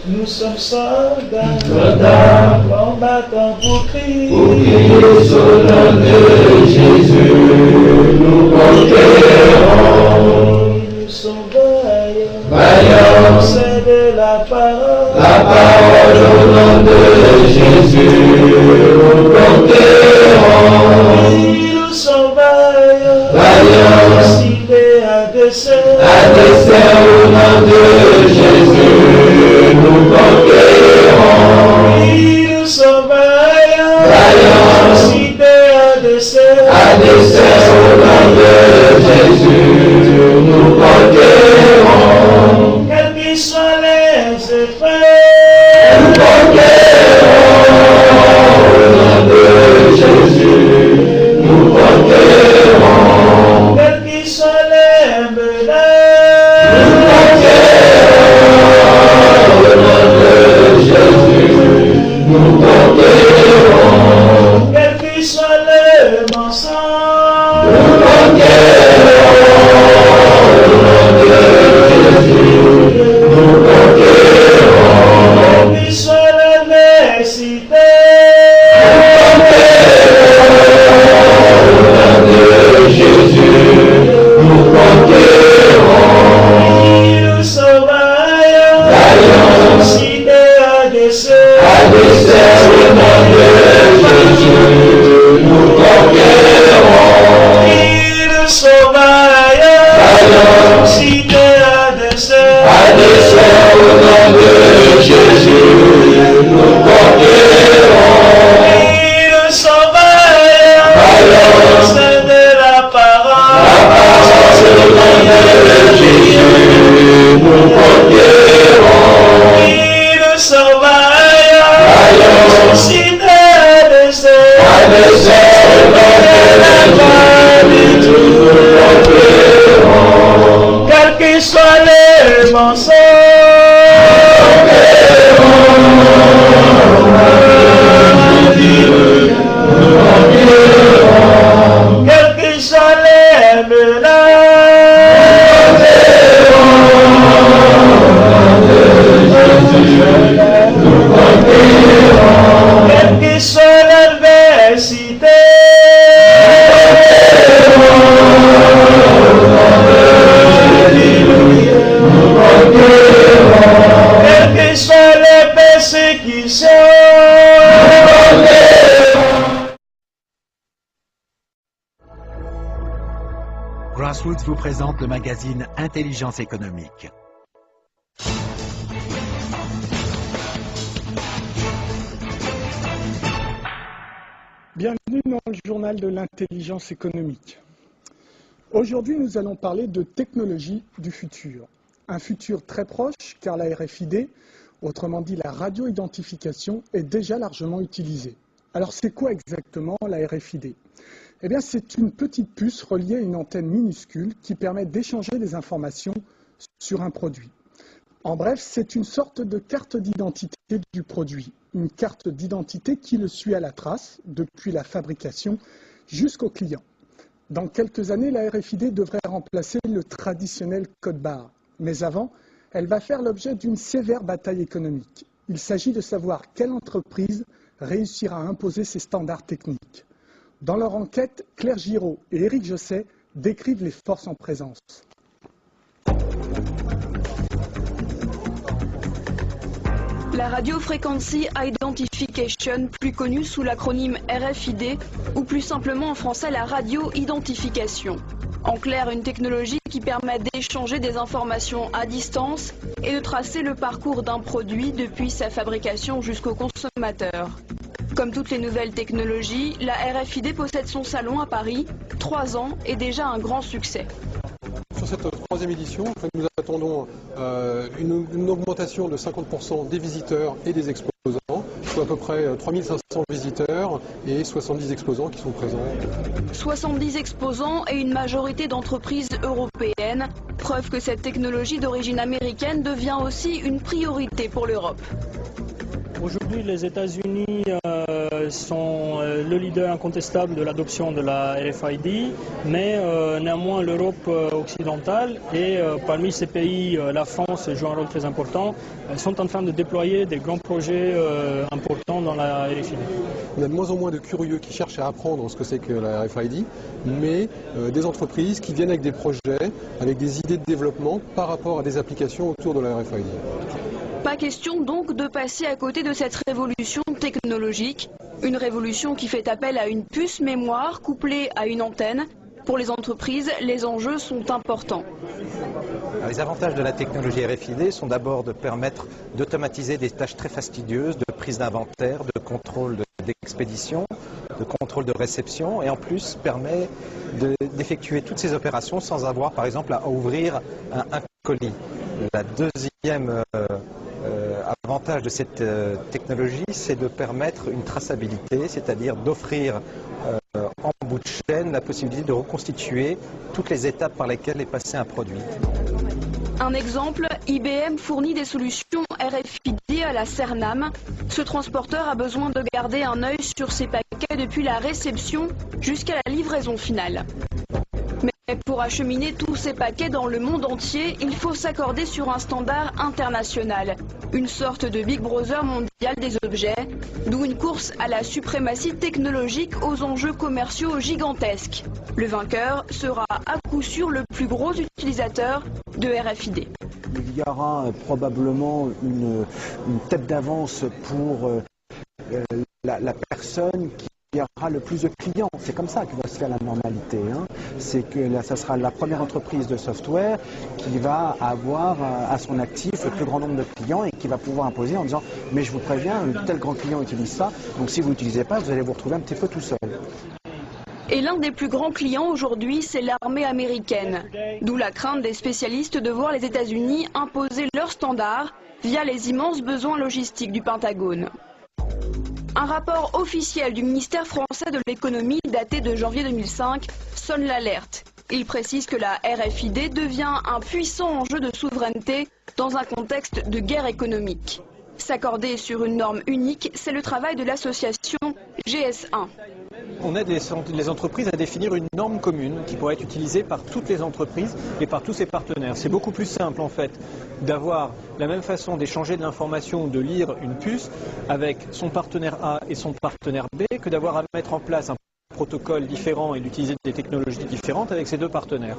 Nous sommes soldats, combattants pour crier sur le nom de Jésus, nous conquérons. Nous sommes vaillants, Vaillants, c'est de la parole au nom de Jésus, nous conquérons. Nous sommes vaillants, Vaillants, ciblés à dessein au nom de Jésus, nous conquérons. Nous sommes vaillants, Vaillants, ciblés à dessein au nom de Jésus, nous conquérons. quels qu'ils soient les effets, Nous conquérons au nom de Jésus, nous conquérons. quels qu'ils soient les menaces, Nous conquérons au nom de Jésus, nous conquérons. quels qu'ils soient les mensonges, Nous conquérons au nom de Jésus, nous conquérons. quels qu'ils soient les nécessités, Jésus, nous conquérons. nous sommes vaillants, ciblés à dessein Au nom de Jésus, nous conquérons. Nous sommes vaillants, ciblés à dessein Au nom de Jésus, nous conquérons. Nous sommes vaillants, c'est de la parole Au nom de Jésus, nous conquérons. Nous sommes vaillants, ciblés à dessein quels que soient les mensonges, quels que soient les menaces, quelle que soit l'adversité, quelles que soient les persécutions, Grassroots vous présente le magazine Intelligence économique. Bienvenue dans le journal de l'intelligence économique. Aujourd'hui, nous allons parler de technologie du futur. Un futur très proche car la RFID, autrement dit la radio-identification, est déjà largement utilisée. Alors c'est quoi exactement la RFID ? Eh bien c'est une petite puce reliée à une antenne minuscule qui permet d'échanger des informations sur un produit. En bref, c'est une sorte de carte d'identité du produit, une carte d'identité qui le suit à la trace, depuis la fabrication jusqu'au client. Dans quelques années, la RFID devrait remplacer le traditionnel code barre. Mais avant, elle va faire l'objet d'une sévère bataille économique. Il s'agit de savoir quelle entreprise réussira à imposer ces standards techniques. Dans leur enquête, Claire Giraud et Éric Josset décrivent les forces en présence. La Radio Frequency Identification, plus connue sous l'acronyme RFID, ou plus simplement en français la radio-identification. En clair, une technologie qui permet d'échanger des informations à distance et de tracer le parcours d'un produit depuis sa fabrication jusqu'au consommateur. Comme toutes les nouvelles technologies, la RFID possède son salon à Paris, 3 ans et déjà un grand succès. Sur cette troisième édition, nous attendons une augmentation de 50% des visiteurs et des exposants, soit à peu près 3500 visiteurs et 70 exposants qui sont présents. 70 exposants et une majorité d'entreprises européennes, preuve que cette technologie d'origine américaine devient aussi une priorité pour l'Europe. Aujourd'hui, les États-Unis sont le leader incontestable de l'adoption de la RFID, mais néanmoins l'Europe occidentale et parmi ces pays, la France joue un rôle très important, sont en train de déployer des grands projets importants dans la RFID. On a de moins en moins de curieux qui cherchent à apprendre ce que c'est que la RFID, mais des entreprises qui viennent avec des projets, avec des idées de développement par rapport à des applications autour de la RFID. Pas question donc de passer à côté de cette révolution technologique, une révolution qui fait appel à une puce mémoire couplée à une antenne. Pour les entreprises, les enjeux sont importants. Les avantages de la technologie RFID sont d'abord de permettre d'automatiser des tâches très fastidieuses, de prise d'inventaire, de contrôle d'expédition, de contrôle de réception, et en plus permet d'effectuer toutes ces opérations sans avoir par exemple à ouvrir un colis. La deuxième avantage de cette technologie, c'est de permettre une traçabilité, c'est-à-dire d'offrir en bout de chaîne la possibilité de reconstituer toutes les étapes par lesquelles est passé un produit. Un exemple, IBM fournit des solutions RFID à la Cernam. Ce transporteur a besoin de garder un œil sur ses paquets depuis la réception jusqu'à la livraison finale. Mais pour acheminer tous ces paquets dans le monde entier, il faut s'accorder sur un standard international, une sorte de Big Brother mondial des objets, d'où une course à la suprématie technologique aux enjeux commerciaux gigantesques. Le vainqueur sera à coup sûr le plus gros utilisateur de RFID. Il y aura probablement une tête d'avance pour la personne qui aura le plus de clients. C'est comme ça que va se faire la normalité. C'est que là, ça sera la première entreprise de software qui va avoir à son actif le plus grand nombre de clients et qui va pouvoir imposer en disant « mais je vous préviens, tel grand client utilise ça, donc si vous n'utilisez pas, vous allez vous retrouver un petit peu tout seul ». Et l'un des plus grands clients aujourd'hui, c'est l'armée américaine. D'où la crainte des spécialistes de voir les États-Unis imposer leurs standards via les immenses besoins logistiques du Pentagone. Un rapport officiel du ministère français de l'économie daté de janvier 2005 sonne l'alerte. Il précise que la RFID devient un puissant enjeu de souveraineté dans un contexte de guerre économique. S'accorder sur une norme unique, c'est le travail de l'association GS1. On aide les entreprises à définir une norme commune qui pourrait être utilisée par toutes les entreprises et par tous ses partenaires. C'est beaucoup plus simple en fait d'avoir la même façon d'échanger de l'information ou de lire une puce avec son partenaire A et son partenaire B que d'avoir à mettre en place un protocole différent et d'utiliser des technologies différentes avec ces deux partenaires.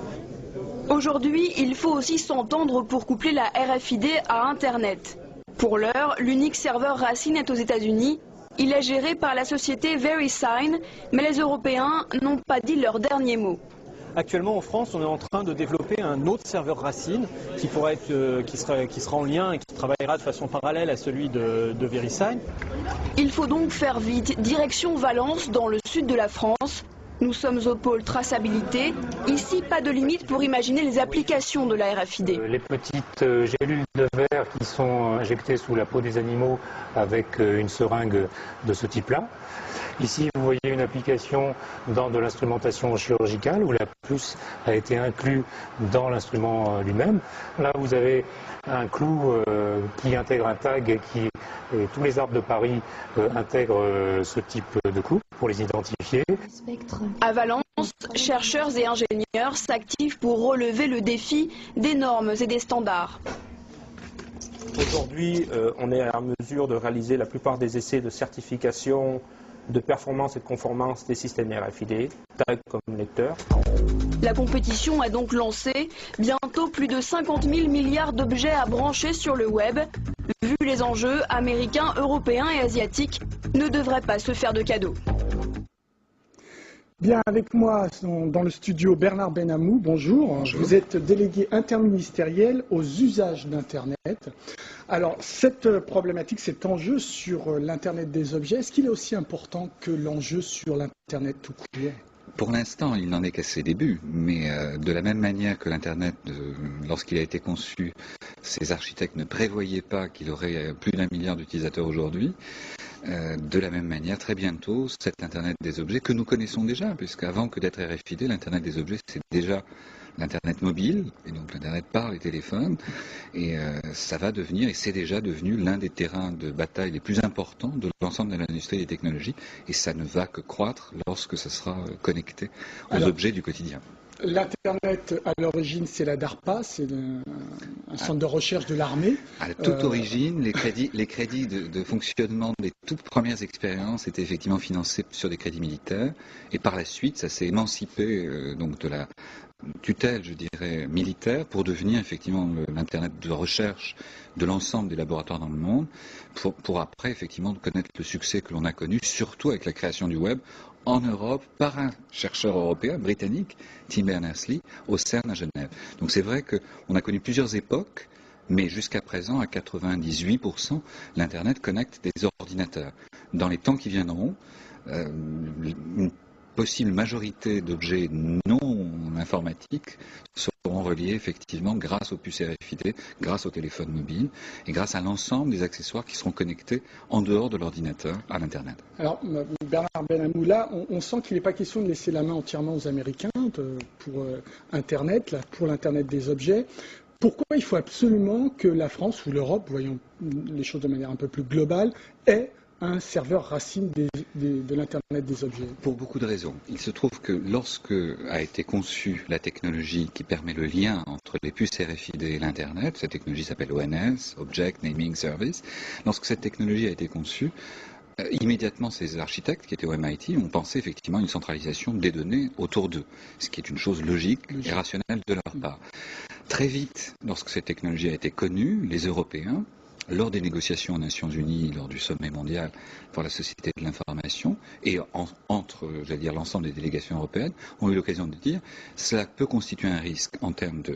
Aujourd'hui, il faut aussi s'entendre pour coupler la RFID à Internet. Pour l'heure, l'unique serveur racine est aux États-Unis. Il est géré par la société VeriSign, mais les Européens n'ont pas dit leur dernier mot. Actuellement en France, on est en train de développer un autre serveur racine qui pourrait être, qui sera en lien et qui travaillera de façon parallèle à celui de VeriSign. Il faut donc faire vite. Direction Valence, dans le sud de la France. Nous sommes au pôle traçabilité. Ici, pas de limite pour imaginer les applications de la RFID. Les petites gélules de verre qui sont injectées sous la peau des animaux avec une seringue de ce type-là. Ici, vous voyez une application dans de l'instrumentation chirurgicale où la puce a été inclue dans l'instrument lui-même. Là, vous avez un clou qui intègre un tag et tous les arbres de Paris intègrent ce type de clou pour les identifier. À Valence, chercheurs et ingénieurs s'activent pour relever le défi des normes et des standards. Aujourd'hui, on est à mesure de réaliser la plupart des essais de certification de performance et de conformance des systèmes RFID, tag comme lecteur. La compétition est donc lancée. Bientôt, plus de 50 000 milliards d'objets à brancher sur le web. Vu les enjeux, américains, européens et asiatiques ne devraient pas se faire de cadeaux. Bien, avec moi dans le studio Bernard Benamou, bonjour. Bonjour. Vous êtes délégué interministériel aux usages d'Internet. Alors, cette problématique, cet enjeu sur l'Internet des objets, est-ce qu'il est aussi important que l'enjeu sur l'Internet tout court ? Pour l'instant, il n'en est qu'à ses débuts, mais de la même manière que l'Internet, lorsqu'il a été conçu, ses architectes ne prévoyaient pas qu'il aurait plus d'1 milliard d'utilisateurs aujourd'hui. De la même manière, très bientôt, cet Internet des objets que nous connaissons déjà, puisqu'avant que d'être RFID, l'Internet des objets, c'est déjà l'Internet mobile, et donc l'Internet par les téléphones, et ça va devenir, et c'est déjà devenu l'un des terrains de bataille les plus importants de l'ensemble de l'industrie des technologies, et ça ne va que croître lorsque ce sera connecté aux objets du quotidien. L'Internet, à l'origine, c'est la DARPA, c'est un centre de recherche de l'armée. À la toute origine, les crédits de fonctionnement des toutes premières expériences étaient effectivement financés sur des crédits militaires, et par la suite, ça s'est émancipé donc de la tutelle, je dirais, militaire, pour devenir effectivement l'Internet de recherche de l'ensemble des laboratoires dans le monde, pour après effectivement connaître le succès que l'on a connu, surtout avec la création du web en Europe par un chercheur européen, britannique, Tim Berners-Lee, au CERN à Genève. Donc c'est vrai qu'on a connu plusieurs époques, mais jusqu'à présent, à 98%, l'Internet connecte des ordinateurs. Dans les temps qui viendront, une possible majorité d'objets non informatiques seront reliés effectivement grâce aux puces RFID, grâce au téléphone mobile et grâce à l'ensemble des accessoires qui seront connectés en dehors de l'ordinateur à l'Internet. Alors Bernard Benamou, là, on sent qu'il n'est pas question de laisser la main entièrement aux Américains pour Internet, pour l'Internet des objets. Pourquoi il faut absolument que la France ou l'Europe, voyons les choses de manière un peu plus globale, ait un serveur racine de l'Internet des objets? Pour beaucoup de raisons. Il se trouve que lorsque a été conçue la technologie qui permet le lien entre les puces RFID et l'Internet, cette technologie s'appelle ONS, Object Naming Service, lorsque cette technologie a été conçue, immédiatement ces architectes qui étaient au MIT ont pensé effectivement à une centralisation des données autour d'eux, ce qui est une chose logique et rationnelle de leur part. Très vite, lorsque cette technologie a été connue, les Européens, lors des négociations aux Nations Unies, lors du sommet mondial pour la société de l'information, et entre, j'allais dire, l'ensemble des délégations européennes, ont eu l'occasion de dire cela peut constituer un risque en termes de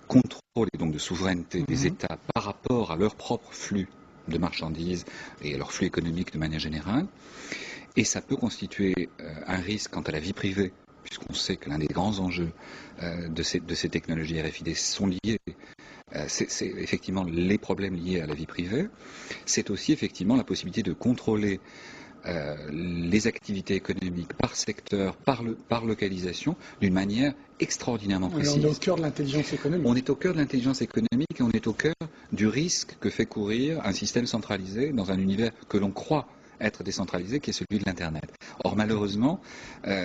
contrôle et donc de souveraineté des États par rapport à leur propre flux de marchandises et à leur flux économique de manière générale, et ça peut constituer un risque quant à la vie privée, puisqu'on sait que l'un des grands enjeux de ces technologies RFID sont liés. C'est effectivement les problèmes liés à la vie privée. C'est aussi effectivement la possibilité de contrôler les activités économiques par secteur, par localisation, d'une manière extraordinairement précise. On est au cœur de l'intelligence économique. On est au cœur de l'intelligence économique et on est au cœur du risque que fait courir un système centralisé dans un univers que l'on croit être décentralisé, qui est celui de l'Internet. Or, malheureusement,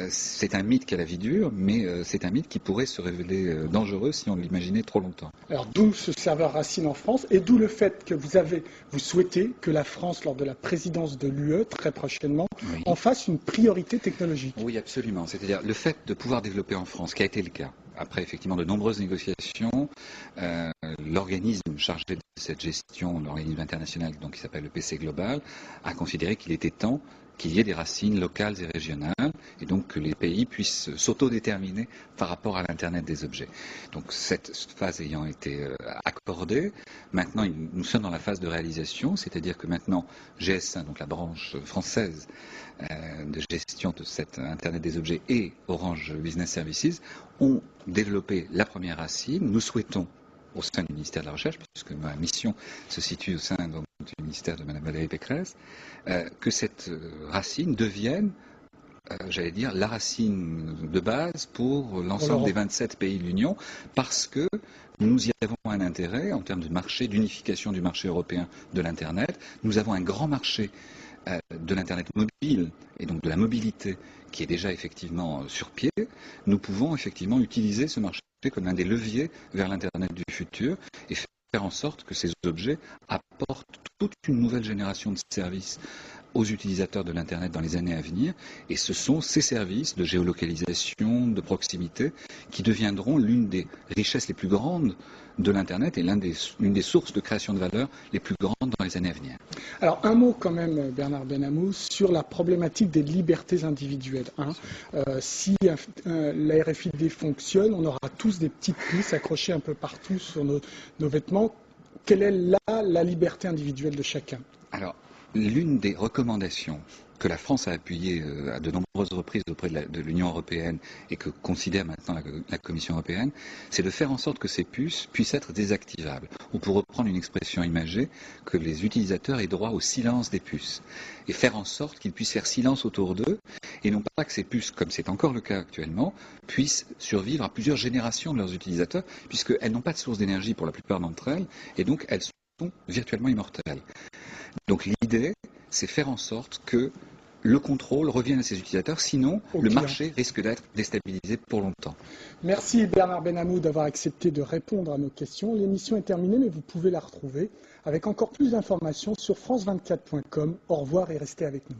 c'est un mythe qui a la vie dure, mais c'est un mythe qui pourrait se révéler dangereux si on l'imaginait trop longtemps. Alors, d'où ce serveur racine en France, et d'où le fait que vous souhaitez que la France, lors de la présidence de l'UE, très prochainement, en fasse une priorité technologique. Oui, absolument. C'est-à-dire le fait de pouvoir développer en France, qui a été le cas, après effectivement de nombreuses négociations, l'organisme chargé de cette gestion, l'organisme international donc, qui s'appelle le PC Global, a considéré qu'il était temps qu'il y ait des racines locales et régionales, et donc que les pays puissent s'autodéterminer par rapport à l'Internet des objets. Donc cette phase ayant été accordée, maintenant nous sommes dans la phase de réalisation, c'est-à-dire que maintenant GS1, donc la branche française de gestion de cet Internet des objets, et Orange Business Services ont développé la première racine. Nous souhaitons, au sein du ministère de la Recherche, puisque ma mission se situe au sein donc, du ministère de Mme Valérie Pécresse, que cette racine devienne, j'allais dire, la racine de base pour l'ensemble des 27 pays de l'Union, parce que nous y avons un intérêt en termes de marché, d'unification du marché européen de l'Internet. Nous avons un grand marché de l'Internet mobile et donc de la mobilité qui est déjà effectivement sur pied. Nous pouvons effectivement utiliser ce marché comme l'un des leviers vers l'Internet du futur et faire en sorte que ces objets apportent toute une nouvelle génération de services aux utilisateurs de l'Internet dans les années à venir. Et ce sont ces services de géolocalisation, de proximité, qui deviendront l'une des richesses les plus grandes de l'Internet et l'une des sources de création de valeur les plus grandes dans les années à venir. Alors un mot quand même, Bernard Benamou, sur la problématique des libertés individuelles. Si la RFID fonctionne, on aura tous des petites puces accrochées un peu partout sur nos vêtements. Quelle est là la liberté individuelle de chacun? Alors, l'une des recommandations que la France a appuyé à de nombreuses reprises auprès de l'Union européenne et que considère maintenant la Commission européenne, c'est de faire en sorte que ces puces puissent être désactivables. Ou pour reprendre une expression imagée, que les utilisateurs aient droit au silence des puces. Et faire en sorte qu'ils puissent faire silence autour d'eux et non pas que ces puces, comme c'est encore le cas actuellement, puissent survivre à plusieurs générations de leurs utilisateurs puisqu'elles n'ont pas de source d'énergie pour la plupart d'entre elles et donc elles sont virtuellement immortelles. Donc l'idée, c'est faire en sorte que le contrôle revienne à ses utilisateurs, sinon le marché risque d'être déstabilisé pour longtemps. Merci Bernard Benamou d'avoir accepté de répondre à nos questions. L'émission est terminée, mais vous pouvez la retrouver avec encore plus d'informations sur france24.com. Au revoir et restez avec nous.